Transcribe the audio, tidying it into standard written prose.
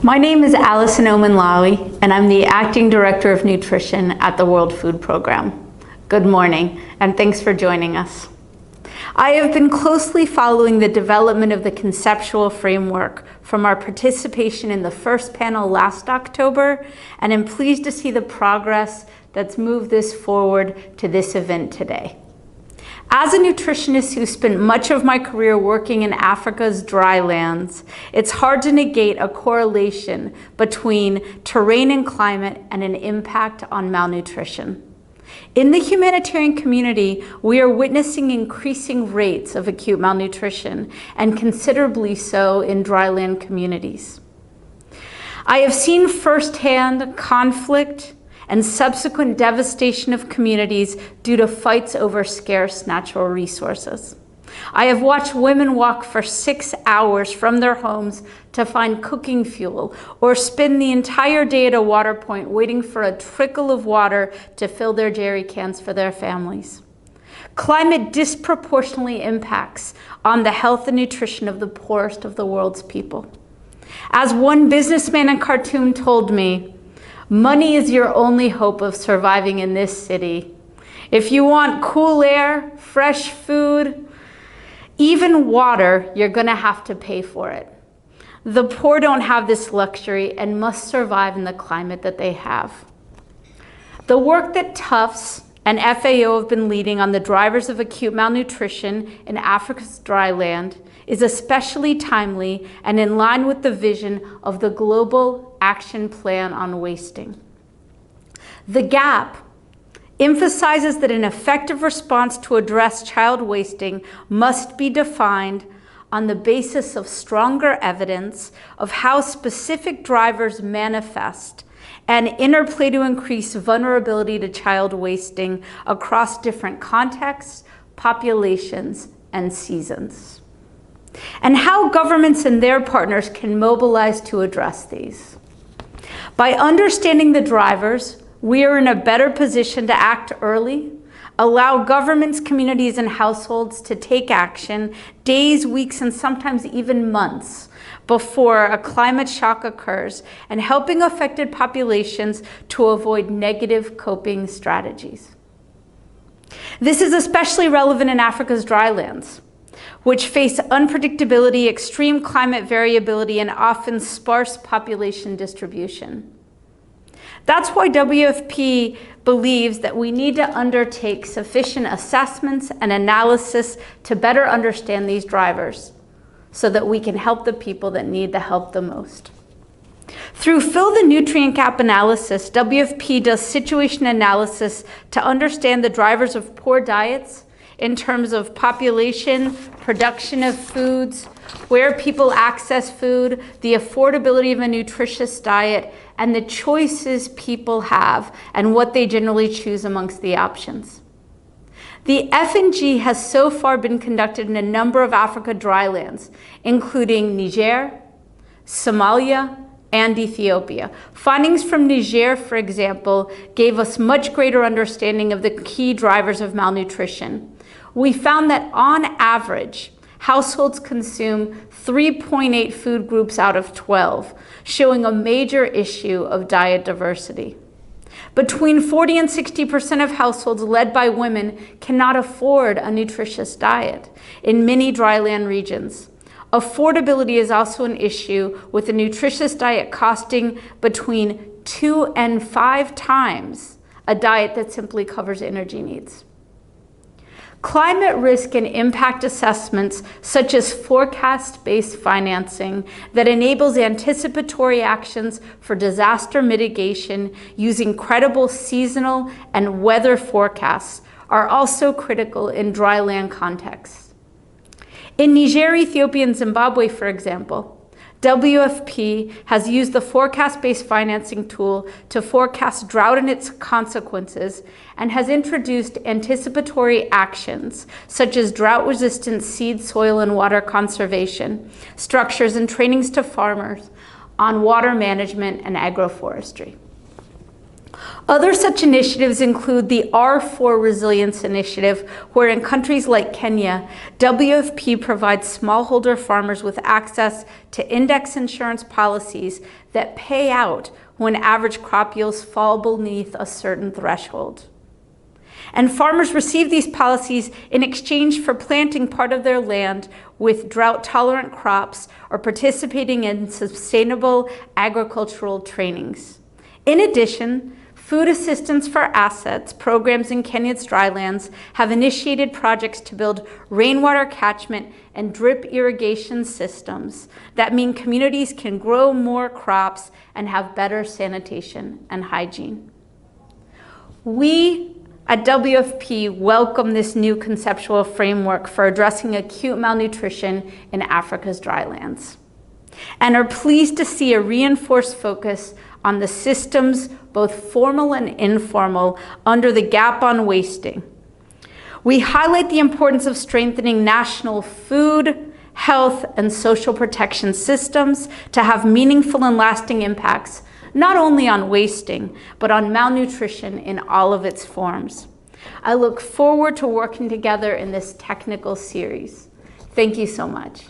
My name is Allison Oman, and I'm the Acting Director of Nutrition at the World Food Program. Good morning, and thanks for joining us. I have been closely following the development of the conceptual framework from our participation in the first panel last October, and I'm pleased to see the progress that's moved this forward to this event today. As a nutritionist who spent much of my career working in Africa's dry lands, it's hard to negate a correlation between terrain and climate and an impact on malnutrition. In the humanitarian community, we are witnessing increasing rates of acute malnutrition, and considerably so in dryland communities. I have seen firsthand conflict and subsequent devastation of communities due to fights over scarce natural resources. I have watched women walk for 6 hours from their homes to find cooking fuel, or spend the entire day at a water point waiting for a trickle of water to fill their jerry cans for their families. Climate disproportionately impacts on the health and nutrition of the poorest of the world's people. As one businessman in Khartoum told me, "Money is your only hope of surviving in this city. If you want cool air, fresh food, even water, you're gonna have to pay for it." The poor don't have this luxury and must survive in the climate that they have. The work that Tufts and FAO have been leading on the drivers of acute malnutrition in Africa's dry land is especially timely and in line with the vision of the Global Action Plan on Wasting. The GAP emphasizes that an effective response to address child wasting must be defined on the basis of stronger evidence of how specific drivers manifest and interplay to increase vulnerability to child wasting across different contexts, populations, and seasons, and how governments and their partners can mobilize to address these. By understanding the drivers, we are in a better position to act early, allow governments, communities, and households to take action days, weeks, and sometimes even months before a climate shock occurs, and helping affected populations to avoid negative coping strategies. This is especially relevant in Africa's drylands, which face unpredictability, extreme climate variability, and often sparse population distribution. That's why WFP believes that we need to undertake sufficient assessments and analysis to better understand these drivers so that we can help the people that need the help the most. Through Fill the Nutrient Gap analysis, WFP does situation analysis to understand the drivers of poor diets in terms of population, production of foods, where people access food, the affordability of a nutritious diet, and the choices people have and what they generally choose amongst the options. The F&G has so far been conducted in a number of Africa drylands, including Niger, Somalia, and Ethiopia. Findings from Niger, for example, gave us much greater understanding of the key drivers of malnutrition. We found that on average, households consume 3.8 food groups out of 12, showing a major issue of diet diversity. Between 40 and 60% of households led by women cannot afford a nutritious diet in many dryland regions. Affordability is also an issue, with a nutritious diet costing between 2 and 5 times a diet that simply covers energy needs. Climate risk and impact assessments, such as forecast-based financing that enables anticipatory actions for disaster mitigation using credible seasonal and weather forecasts, are also critical in dryland contexts. In Niger, Ethiopia, and Zimbabwe, for example, WFP has used the forecast-based financing tool to forecast drought and its consequences, and has introduced anticipatory actions such as drought-resistant seed, soil, and water conservation structures and trainings to farmers on water management and agroforestry. Other such initiatives include the R4 Resilience Initiative, where in countries like Kenya, WFP provides smallholder farmers with access to index insurance policies that pay out when average crop yields fall beneath a certain threshold. And farmers receive these policies in exchange for planting part of their land with drought-tolerant crops or participating in sustainable agricultural trainings. In addition, Food Assistance for Assets programs in Kenya's drylands have initiated projects to build rainwater catchment and drip irrigation systems that mean communities can grow more crops and have better sanitation and hygiene. We at WFP welcome this new conceptual framework for addressing acute malnutrition in Africa's drylands, and are pleased to see a reinforced focus on the systems, both formal and informal, under the Gap on Wasting. We highlight the importance of strengthening national food, health, and social protection systems to have meaningful and lasting impacts, not only on wasting, but on malnutrition in all of its forms. I look forward to working together in this technical series. Thank you so much.